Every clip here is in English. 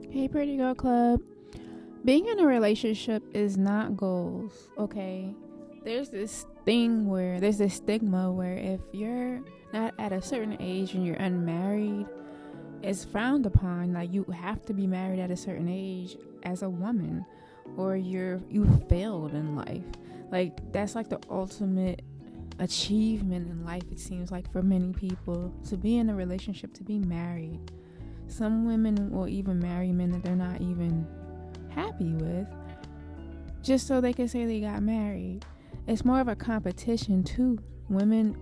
Hey, Pretty Girl Club. Being in a relationship is not goals, okay? There's this stigma where if you're not at a certain age and you're unmarried, it's frowned upon. Like, you have to be married at a certain age as a woman, or you've failed in life. Like, that's like the ultimate achievement in life, it seems like, for many people, to be in a relationship, to be married. Some women will even marry men that they're not even happy with, just so they can say they got married. It's more of a competition too. Women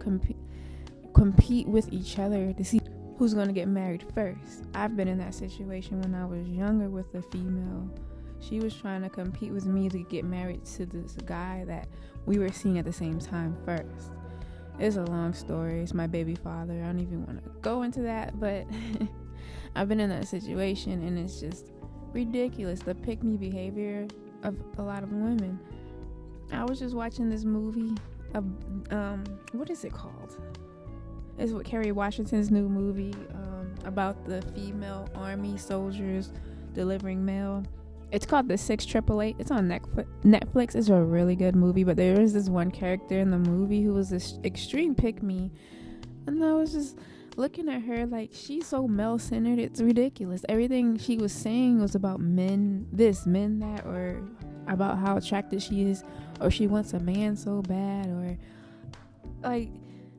compete with each other to see who's going to get married first. I've been in that situation when I was younger with a female. She was trying to compete with me to get married to this guy that we were seeing at the same time first. It's a long story. It's my baby father. I don't even want to go into that, but I've been in that situation, and it's just ridiculous, the pick me behavior of a lot of women. I was just watching this movie of what is it called? It's with Kerry Washington's new movie about the female army soldiers delivering mail. It's called The 6888. It's on Netflix. It's a really good movie, but there is this one character in the movie who was this extreme pick me, and I was just looking at her like, she's so male-centered, it's ridiculous. Everything she was saying was about men this, men that, or about how attractive she is, or she wants a man so bad, or like,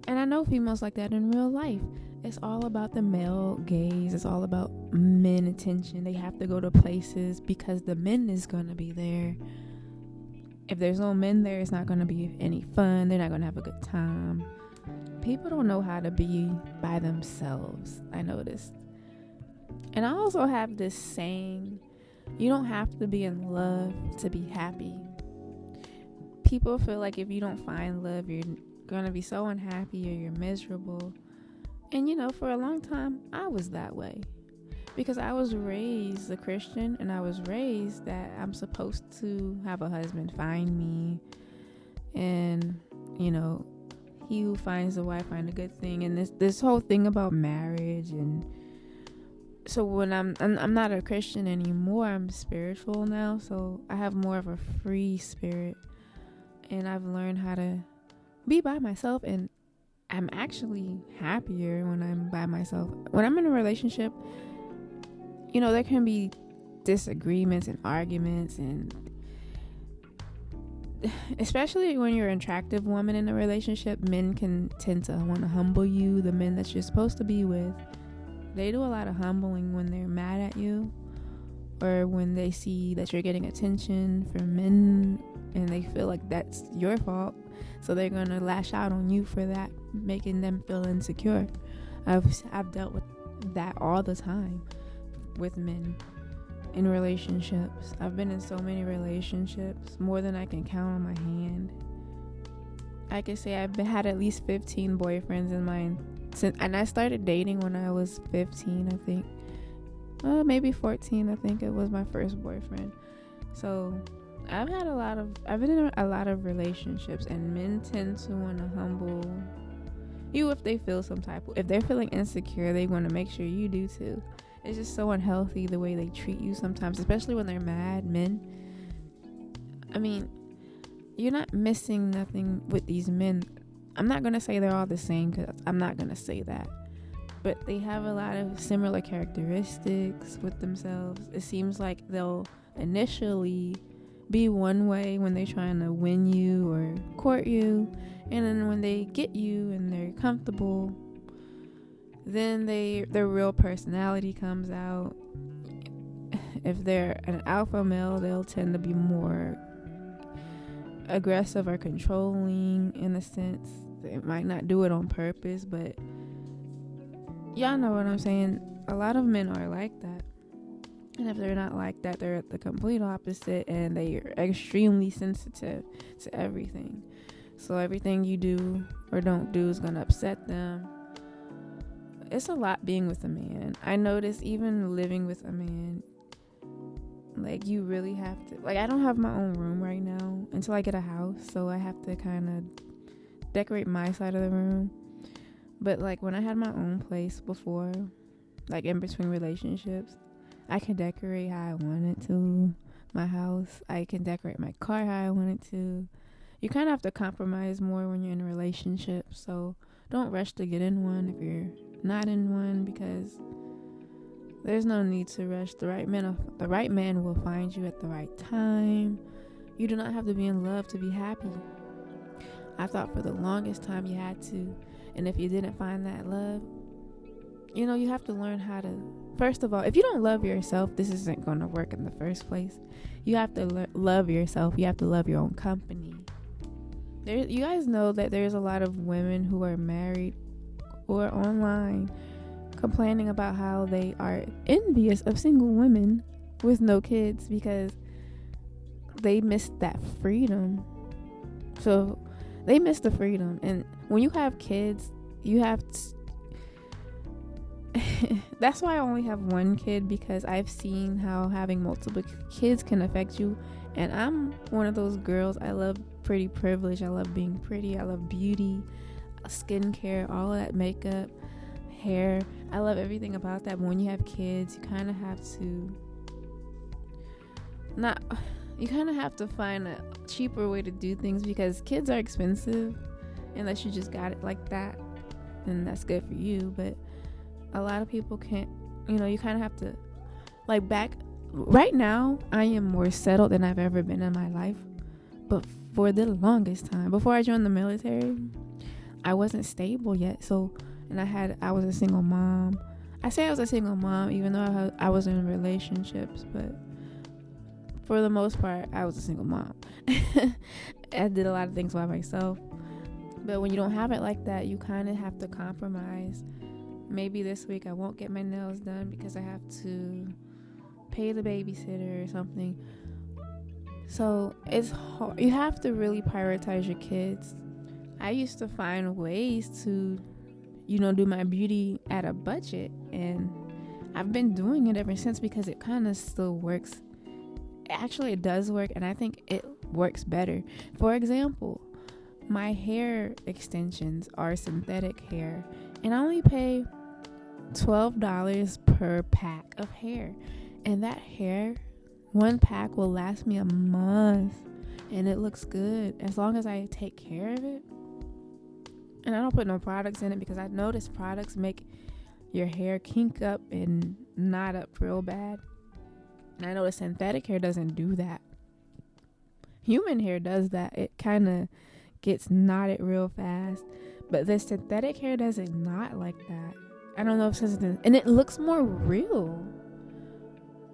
and I know females like that in real life. It's all about the male gaze. It's all about men attention. They have to go to places because the men is going to be there. If there's no men there, it's not going to be any fun. They're not going to have a good time. People don't know how to be by themselves, I noticed. And I also have this saying, you don't have to be in love to be happy. People feel like if you don't find love, you're gonna be so unhappy or you're miserable. And for a long time, I was that way. Because I was raised a Christian, and I was raised that I'm supposed to have a husband find me. And, he who finds a wife find a good thing. And this whole thing about marriage. And so when I'm not a Christian anymore, I'm spiritual now. So I have more of a free spirit. And I've learned how to be by myself, and I'm actually happier when I'm by myself. When I'm in a relationship, there can be disagreements and arguments, and especially when you're an attractive woman in a relationship, men can tend to want to humble you. The men that you're supposed to be with, they do a lot of humbling when they're mad at you, or when they see that you're getting attention from men and they feel like that's your fault. So they're going to lash out on you for that, making them feel insecure. I've dealt with that all the time with men in relationships. I've been in so many relationships, more than I can count on my hand. I could say I've had at least 15 boyfriends in mine. And I started dating when I was 15, I think. Maybe 14, I think it was my first boyfriend. So I've been in a lot of relationships, and men tend to want to humble you if they feel if they're feeling insecure, they want to make sure you do too. It's just so unhealthy the way they treat you sometimes, especially when they're mad. Men, I mean, you're not missing nothing with these men. I'm not going to say they're all the same, because I'm not going to say that. But they have a lot of similar characteristics with themselves. It seems like they'll initially be one way when they're trying to win you or court you, and then when they get you and they're comfortable, then their real personality comes out. If they're an alpha male, they'll tend to be more aggressive or controlling in a sense. They might not do it on purpose, but y'all know what I'm saying. A lot of men are like that. And if they're not like that, they're the complete opposite, and they are extremely sensitive to everything. So everything you do or don't do is going to upset them. It's a lot being with a man. I notice even living with a man, like, you really have to, like, I don't have my own room right now until I get a house, so I have to kind of decorate my side of the room. But like when I had my own place before, like in between relationships, I can decorate how I wanted to. My house, I can decorate my car how I wanted to. You kind of have to compromise more when you're in a relationship. So don't rush to get in one if you're not in one, because there's no need to rush. The right man will find you at the right time. You do not have to be in love to be happy. I thought for the longest time you had to. And if you didn't find that love, you have to learn how to. First of all, if you don't love yourself, this isn't going to work in the first place. You have to love yourself. You have to love your own company. You guys know that there's a lot of women who are married or online complaining about how they are envious of single women with no kids because they missed that freedom. So they missed the freedom. And when you have kids, you have to. That's why I only have one kid, because I've seen how having multiple kids can affect you. And I'm one of those girls. I love pretty privilege. I love being pretty. I love beauty, skincare, all of that, makeup, hair. I love everything about that. But when you have kids, you kind of have to find a cheaper way to do things, because kids are expensive unless you just got it like that, and that's good for you. But a lot of people can't, you kind of have to, right now, I am more settled than I've ever been in my life. But for the longest time, before I joined the military, I wasn't stable yet. So, and I was a single mom. I say I was a single mom, even though I was in relationships, but for the most part, I was a single mom. I did a lot of things by myself. But when you don't have it like that, you kind of have to compromise. Maybe this week I won't get my nails done because I have to pay the babysitter or something. So it's hard. You have to really prioritize your kids. I used to find ways to, do my beauty at a budget. And I've been doing it ever since, because it kind of still works. Actually, it does work, and I think it works better. For example, my hair extensions are synthetic hair, and I only pay $12 per pack of hair. And that hair, one pack will last me a month, and it looks good as long as I take care of it. And I don't put no products in it, because I noticed products make your hair kink up and knot up real bad. And I know the synthetic hair doesn't do that. Human hair does that. It kind of gets knotted real fast. But the synthetic hair doesn't knot like that. I don't know if it's, and it looks more real.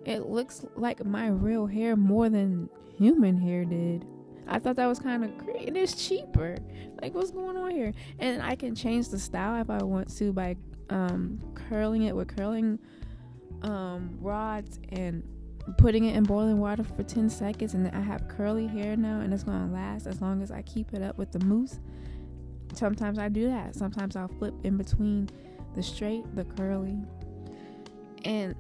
It looks like my real hair more than human hair did. I thought that was kind of great. And it's cheaper. Like, what's going on here? And I can change the style if I want to by curling it with curling rods and putting it in boiling water for 10 seconds. And I have curly hair now, and it's going to last as long as I keep it up with the mousse. Sometimes I do that. Sometimes I'll flip in between the straight, the curly. And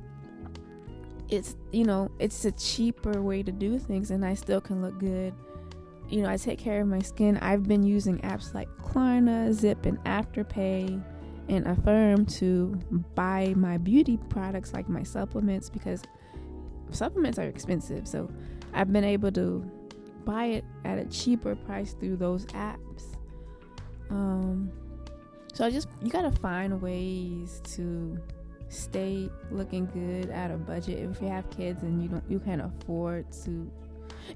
it's, it's a cheaper way to do things, and I still can look good. I take care of my skin. I've been using apps like Klarna, Zip, and Afterpay, and Affirm to buy my beauty products, like my supplements, because supplements are expensive. So I've been able to buy it at a cheaper price through those apps. So you gotta find ways to stay looking good at a budget. If you have kids and you can't afford to,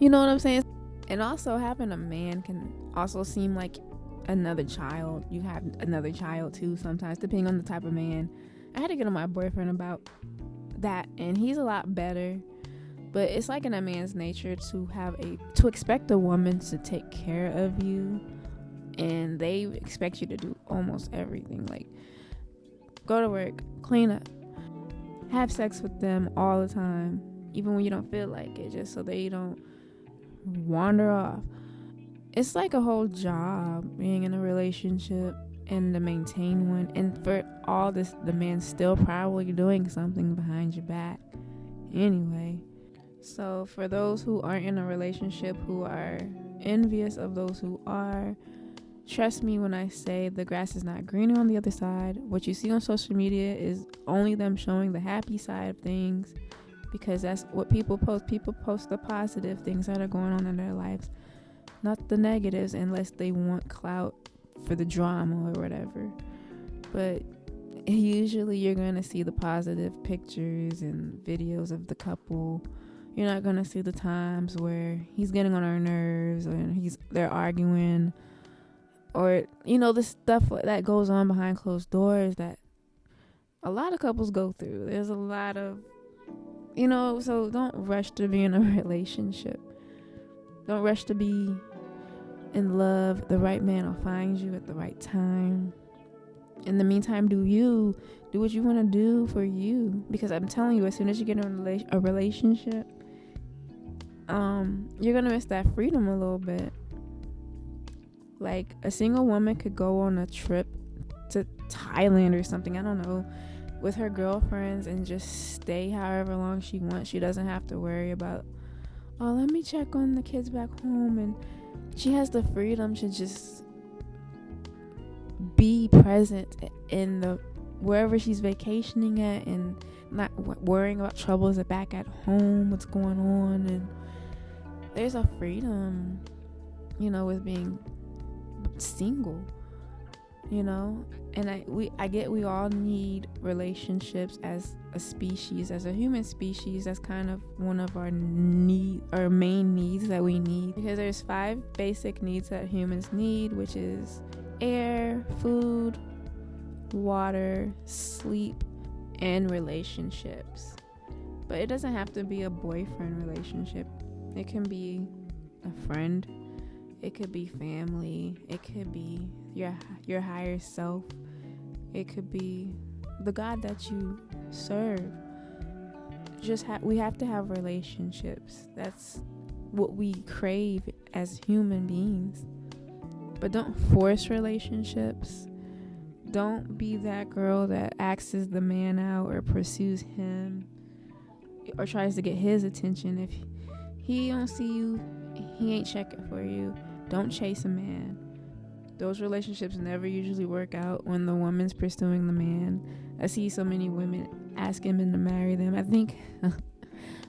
you know what I'm saying? And also, having a man can also seem like another child. You have another child too sometimes, depending on the type of man. I had to get on my boyfriend about that, and he's a lot better. But it's like in a man's nature to expect a woman to take care of you, and they expect you to do almost everything, like go to work, clean up, have sex with them all the time, even when you don't feel like it, just so they don't wander off. It's like a whole job being in a relationship and to maintain one, and for all this, the man's still probably doing something behind your back anyway. So for those who aren't in a relationship, who are envious of those who are, trust me when I say the grass is not greener on the other side. What you see on social media is only them showing the happy side of things. because that's what people post. People post the positive things that are going on in their lives, not the negatives, unless they want clout for the drama or whatever. But usually you're going to see the positive pictures and videos of the couple. You're not going to see the times where he's getting on her nerves and they're arguing, or the stuff that goes on behind closed doors that a lot of couples go through. There's a lot of so don't rush to be in a relationship. Don't rush to be in love. The right man will find you at the right time. In the meantime, do what you want to do for you, because I'm telling you, as soon as you get in a relationship, you're gonna miss that freedom a little bit. Like, a single woman could go on a trip to Thailand or something, I don't know, with her girlfriends and just stay however long she wants. She doesn't have to worry about, let me check on the kids back home. And she has the freedom to just be present in wherever she's vacationing at, and not worrying about troubles back at home, what's going on. And there's a freedom, with being single, and I get we all need relationships as a species, as a human species. That's kind of one of our main needs that we need, because there's 5 basic needs that humans need, which is air, food, water, sleep, and relationships. But it doesn't have to be a boyfriend relationship. It can be a friend. It could be family. It could be your higher self. It could be the God that you serve. We have to have relationships. That's what we crave as human beings. But don't force relationships. Don't be that girl that asks the man out or pursues him or tries to get his attention. If he don't see you, he ain't checking for you. Don't chase a man. Those relationships never usually work out when the woman's pursuing the man. I see so many women asking men to marry them. I think,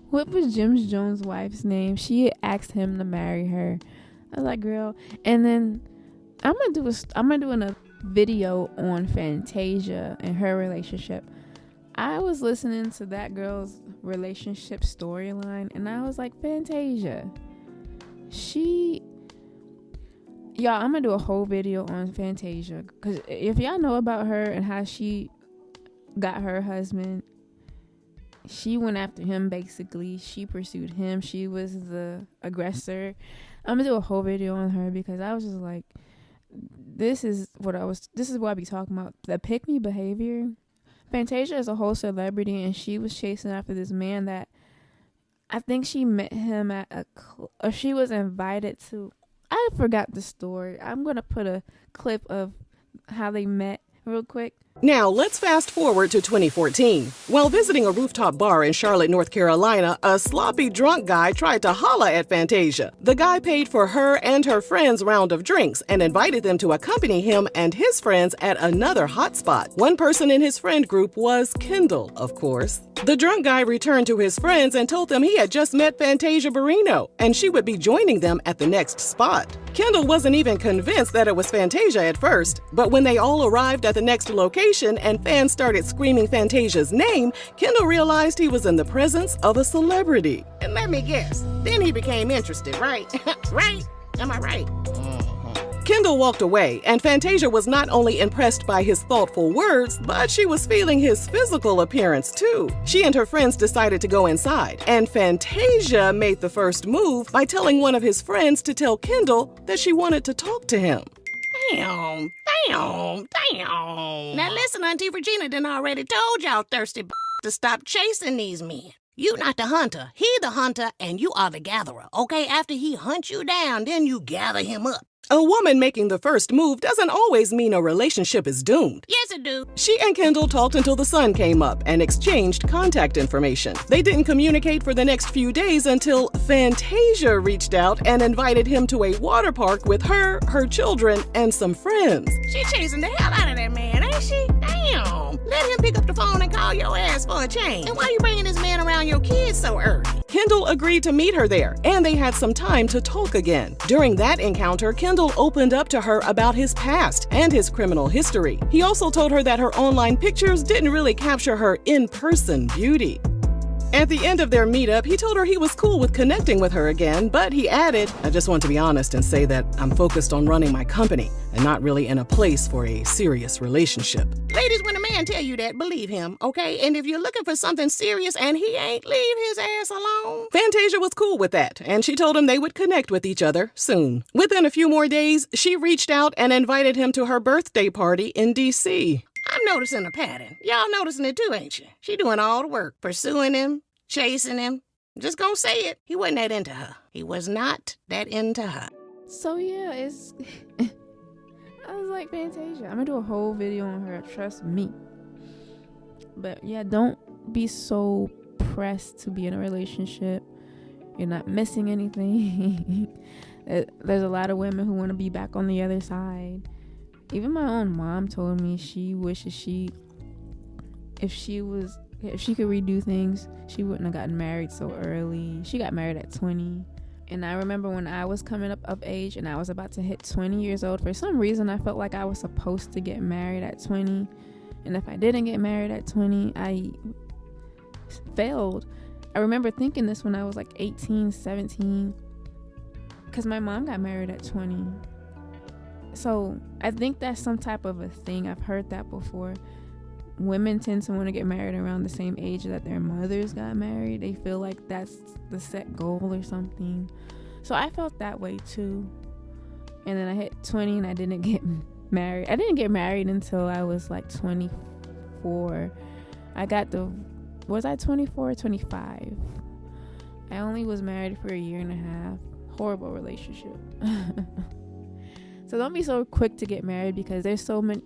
what was Jim Jones' wife's name? She asked him to marry her. I was like, girl. And then I'm gonna do a video on Fantasia and her relationship. I was listening to that girl's relationship storyline, and I was like, Fantasia, y'all, I'm gonna do a whole video on Fantasia, because if y'all know about her and how she got her husband, she went after him. Basically, she pursued him. She was the aggressor. I'm gonna do a whole video on her, because I was just like, this is what I be talking about, the pick me behavior. Fantasia is a whole celebrity, and she was chasing after this man that I think she met him at or she was invited to. I forgot the story. I'm going to put a clip of how they met real quick. Now, let's fast forward to 2014. While visiting a rooftop bar in Charlotte, North Carolina, a sloppy drunk guy tried to holla at Fantasia. The guy paid for her and her friends' round of drinks and invited them to accompany him and his friends at another hotspot. One person in his friend group was Kendall, of course. The drunk guy returned to his friends and told them he had just met Fantasia Barrino, and she would be joining them at the next spot. Kendall wasn't even convinced that it was Fantasia at first, but when they all arrived at the next location and fans started screaming Fantasia's name, Kendall realized he was in the presence of a celebrity. And let me guess, then he became interested, right? Right? Am I right? Kendall walked away, and Fantasia was not only impressed by his thoughtful words, but she was feeling his physical appearance too. She and her friends decided to go inside, and Fantasia made the first move by telling one of his friends to tell Kendall that she wanted to talk to him. Damn. Now listen, Auntie Regina done already told y'all thirsty to stop chasing these men. You not the hunter, he the hunter, and you are the gatherer, okay? After he hunts you down, then you gather him up. A woman making the first move doesn't always mean a relationship is doomed. Yes, it do. She and Kendall talked until the sun came up and exchanged contact information. They didn't communicate for the next few days until Fantasia reached out and invited him to a water park with her children, and some friends. She chasing the hell out of that man, ain't she? Damn. Let him pick up the phone and call your ass for a change. And why you bringing this man around your kids so early? Kendall agreed to meet her there, and they had some time to talk again. During that encounter, Kendall opened up to her about his past and his criminal history. He also told her that her online pictures didn't really capture her in-person beauty. At the end of their meetup, he told her he was cool with connecting with her again, but he added, "I just want to be honest and say that I'm focused on running my company and not really in a place for a serious relationship." Ladies, when a man tell you that, believe him, okay? And if you're looking for something serious and he ain't, leave his ass alone. Fantasia was cool with that, and she told him they would connect with each other soon. Within a few more days, she reached out and invited him to her birthday party in D.C. I'm noticing a pattern. Y'all noticing it too, ain't you? She doing all the work, pursuing him, chasing him. Just gonna say it. He wasn't that into her. He was not that into her. So yeah, it's I was like, Fantasia, I'm gonna do a whole video on her, trust me. But yeah, don't be so pressed to be in a relationship. You're not missing anything. There's a lot of women who want to be back on the other side. Even my own mom told me she wishes if she could redo things, she wouldn't have gotten married so early. She got married at 20. And I remember when I was coming up of age and I was about to hit 20 years old, for some reason I felt like I was supposed to get married at 20. And if I didn't get married at 20, I failed. I remember thinking this when I was like 18, 17, because my mom got married at 20. So I think that's some type of a thing. I've heard that before. Women tend to want to get married around the same age that their mothers got married. They feel like that's the set goal or something. So I felt that way too. And then I hit 20 and I didn't get married. I didn't get married until I was like 24. Was I 24 or 25? I only was married for a year and a half. Horrible relationship. So don't be so quick to get married, because there's so many.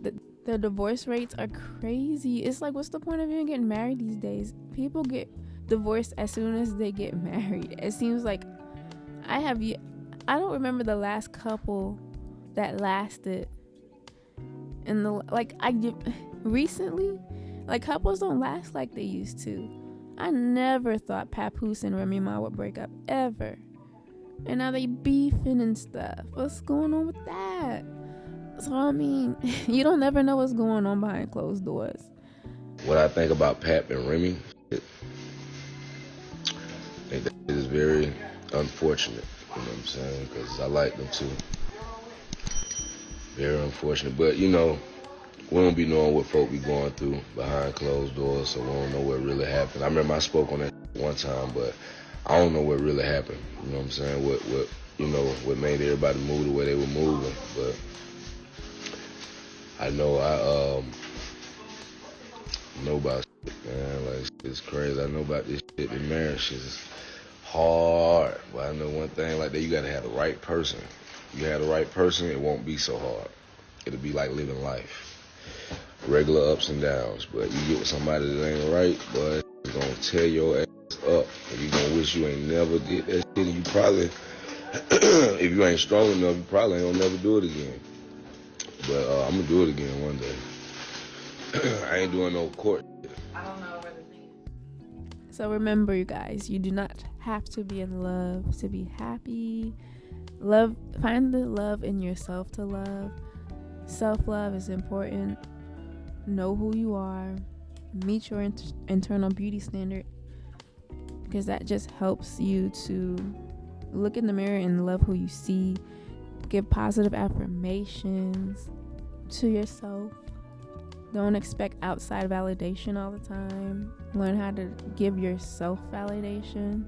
The divorce rates are crazy. It's like, what's the point of even getting married these days? People get divorced as soon as they get married. It seems like I don't remember the last couple that lasted. Recently, like, couples don't last like they used to. I never thought Papoose and Remy Ma would break up, ever. And now they beefing and stuff. What's going on with that? So, I mean, you don't never know what's going on behind closed doors. What I think about Pap and Remy, I think that it is very unfortunate, you know what I'm saying? Because I like them too. Very unfortunate. But, you know, we don't be knowing what folk be going through behind closed doors, so we don't know what really happened. I remember I spoke on that one time, but I don't know what really happened. You know what I'm saying? What made everybody move the way they were moving. But I know know about shit, man. Like, it's crazy. I know about this shit. The marriage is hard. But I know one thing like that, you gotta have the right person. You have the right person, it won't be so hard. It'll be like living life. Regular ups and downs. But you get with somebody that ain't right, but it's gonna tear your ass up. And you gonna wish you ain't never did that shit. And you probably, if you ain't strong enough, you probably ain't gonna never do it again. But I'm gonna do it again one day. I ain't doing no court shit. I don't know whether So remember, you guys, you do not have to be in love to be happy. Find the love in yourself to love. Self-love is important. Know who you are. Meet your internal beauty standard, because that just helps you to look in the mirror and love who you see. Give positive affirmations to yourself. Don't expect outside validation all the time. Learn how to give yourself validation.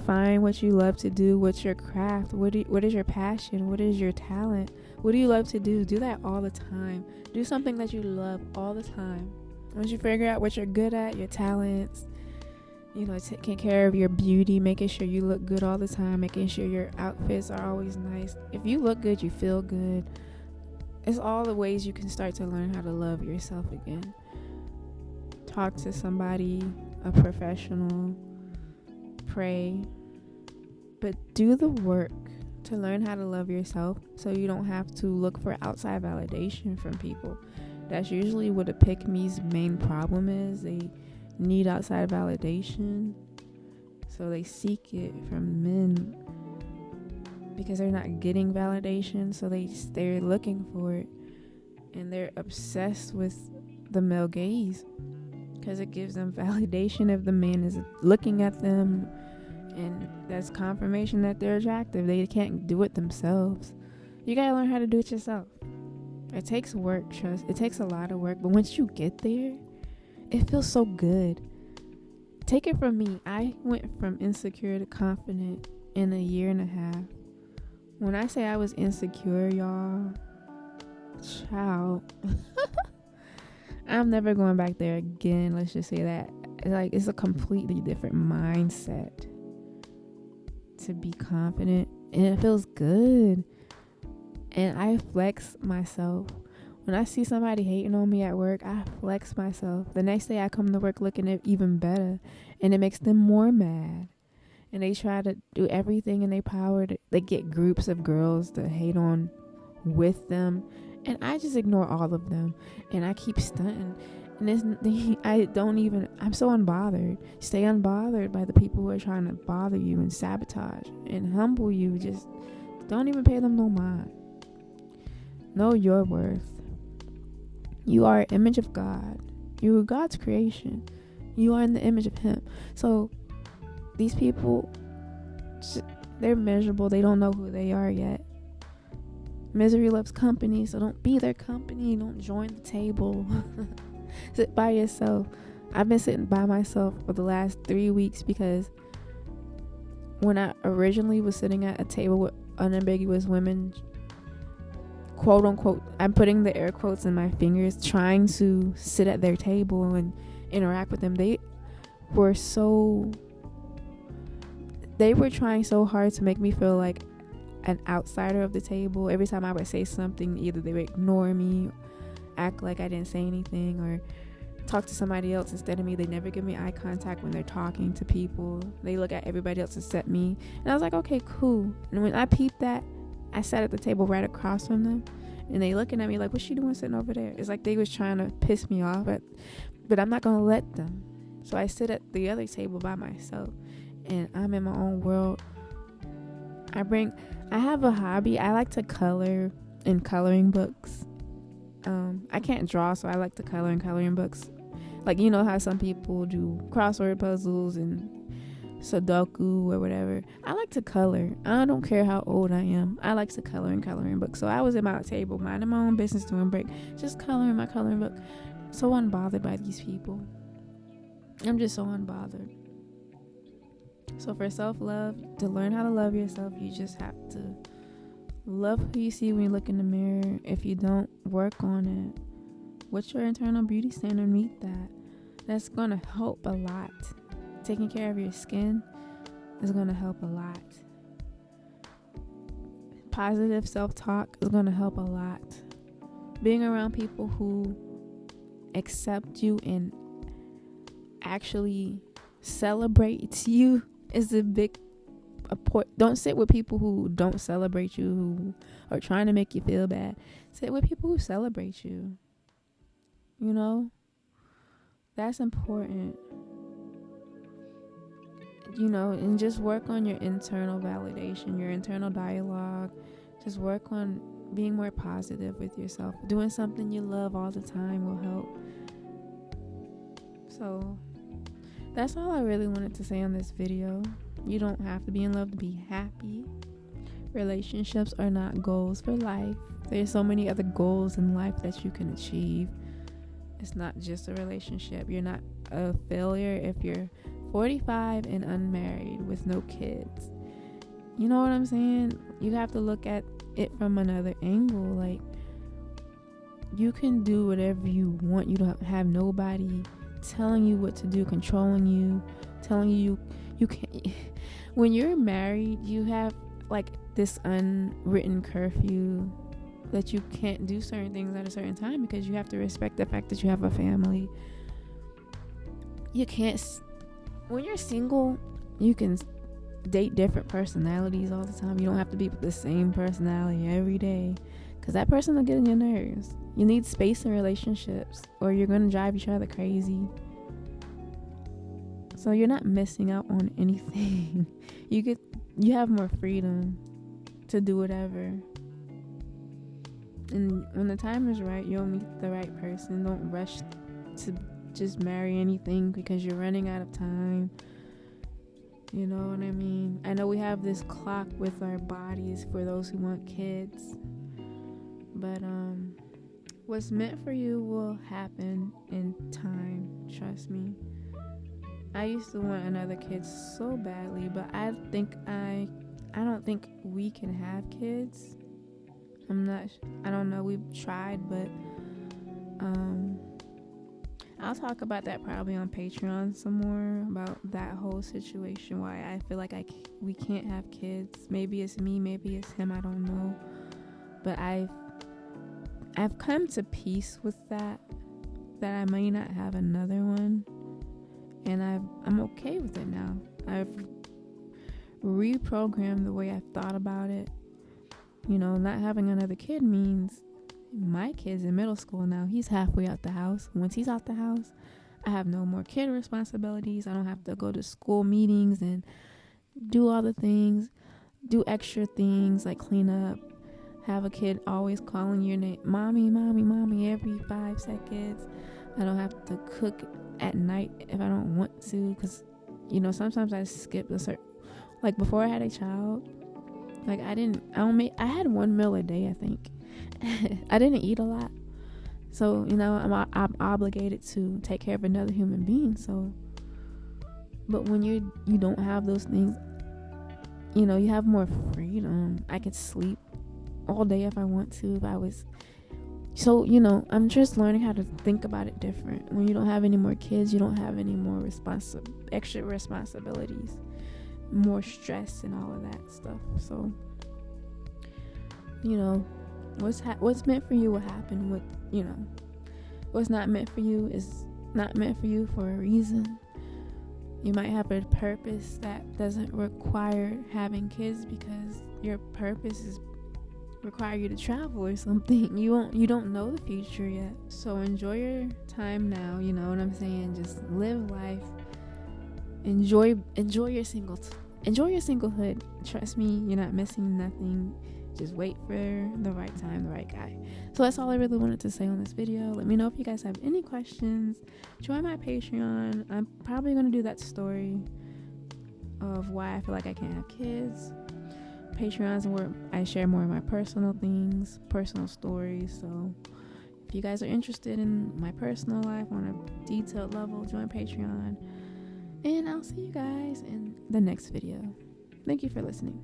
Find what you love to do. What's your craft? What is your passion? What is your talent? What do you love to do? Do that all the time. Do something that you love all the time. Once you figure out what you're good at, your talents, taking care of your beauty, making sure you look good all the time, making sure your outfits are always nice. If you look good, you feel good. It's all the ways you can start to learn how to love yourself again. Talk to somebody, a professional, pray, but do the work to learn how to love yourself so you don't have to look for outside validation from people. That's usually what a pick-me's main problem is. They need outside validation, so they seek it from men because they're not getting validation, so they're looking for it, and they're obsessed with the male gaze because it gives them validation if the man is looking at them, and that's confirmation that they're attractive. They can't do it themselves. You gotta learn how to do it yourself. It takes work, trust. It takes a lot of work, but once you get there, it feels so good. Take it from me. I went from insecure to confident in a year and a half. When I say I was insecure, y'all, child, I'm never going back there again. Let's just say that. It's a completely different mindset to be confident, and it feels good. And I flex myself. When I see somebody hating on me at work, I flex myself. The next day I come to work looking even better, and it makes them more mad. And they try to do everything in their power. They get groups of girls to hate on with them, and I just ignore all of them, and I keep stunting. And I'm so unbothered. Stay unbothered by the people who are trying to bother you and sabotage and humble you. Just don't even pay them no mind. Know your worth. You are an image of God. You are God's creation. You are in the image of Him. So these people, they're miserable. They don't know who they are yet. Misery loves company, so don't be their company. Don't join the table. Sit by yourself. I've been sitting by myself for the last 3 weeks because when I originally was sitting at a table with unambiguous women, quote unquote, I'm putting the air quotes in my fingers, trying to sit at their table and interact with them. They were trying so hard to make me feel like an outsider of the table. Every time I would say something, either they would ignore me, act like I didn't say anything, or talk to somebody else instead of me. They never give me eye contact when they're talking to people. They look at everybody else except me. And I was like, okay, cool. And when I peeped that, I sat at the table right across from them, and they looking at me like, what's she doing sitting over there? It's like they was trying to piss me off, but I'm not gonna let them. So I sit at the other table by myself, and I'm in my own world. I have a hobby. I like to color in coloring books. I can't draw, so I like to color in coloring books. Like, you know how some people do crossword puzzles and Sudoku or whatever. I like to color. I don't care how old I am. I like to color in coloring books. So I was at my table, minding my own business, doing break, just coloring my coloring book. So unbothered by these people. I'm just so unbothered. So for self-love, to learn how to love yourself, you just have to love who you see when you look in the mirror. If you don't work on it, what's your internal beauty standard? Meet that. That's going to help a lot. Taking care of your skin is going to help a lot. Positive self-talk is going to help a lot. Being around people who accept you and actually celebrate you is a big important. Don't sit with people who don't celebrate you, who are trying to make you feel bad. Sit with people who celebrate you. You know, that's important. You know, and just work on your internal validation, your internal dialogue. Just work on being more positive with yourself. Doing something you love all the time will help. So that's all I really wanted to say on this video. You don't have to be in love to be happy. Relationships are not goals for life. There's so many other goals in life that you can achieve. It's not just a relationship. You're not a failure if you're 45 and unmarried with no kids. You know what I'm saying? You have to look at it from another angle. Like, you can do whatever you want. You don't have nobody telling you what to do, controlling you, telling you can't. When you're married, you have like this unwritten curfew that you can't do certain things at a certain time because you have to respect the fact that you have a family. You can't. When you're single, you can date different personalities all the time. You don't have to be with the same personality every day because that person will get on your nerves. You need space in relationships, or you're going to drive each other crazy. So you're not missing out on anything. You have more freedom to do whatever. And when the time is right, you'll meet the right person. Don't rush to just marry anything because you're running out of time. You know what I mean? I know we have this clock with our bodies for those who want kids. But what's meant for you will happen in time. Trust me. I used to want another kid so badly, but I don't think we can have kids. I don't know, we've tried, but I'll talk about that probably on Patreon some more, about that whole situation, why I feel like we can't have kids. Maybe it's me, maybe it's him, I don't know. But I've come to peace with that I may not have another one, and I'm okay with it now. I've reprogrammed the way I've thought about it. You know, not having another kid means my kid's in middle school now. He's halfway out the house. Once he's out the house, I have no more kid responsibilities. I don't have to go to school meetings and do all the things, do extra things like clean up, have a kid always calling your name, mommy, mommy, mommy, every 5 seconds. I don't have to cook at night if I don't want to, because, you know, sometimes I skip like before I had a child, like I had 1 meal a day, I think. I didn't eat a lot, so you know I'm obligated to take care of another human being. So, but when you don't have those things, you know, you have more freedom. I could sleep all day if I want to. So you know, I'm just learning how to think about it different. When you don't have any more kids, you don't have any more extra responsibilities, more stress and all of that stuff. So, you know, what's meant for you will happen. What's not meant for you is not meant for you for a reason. You might have a purpose that doesn't require having kids because your purpose is require you to travel or something. You don't know the future yet. So enjoy your time now, you know what I'm saying? Just live life. Enjoy your singlehood. Trust me, you're not missing nothing. Just wait for the right time, the right guy. So that's all I really wanted to say on this video. Let me know if you guys have any questions. Join my Patreon. I'm probably going to do that story of why I feel like I can't have kids. Patreon's where I share more of my personal things, personal stories. So if you guys are interested in my personal life on a detailed level, join Patreon. And I'll see you guys in the next video. Thank you for listening.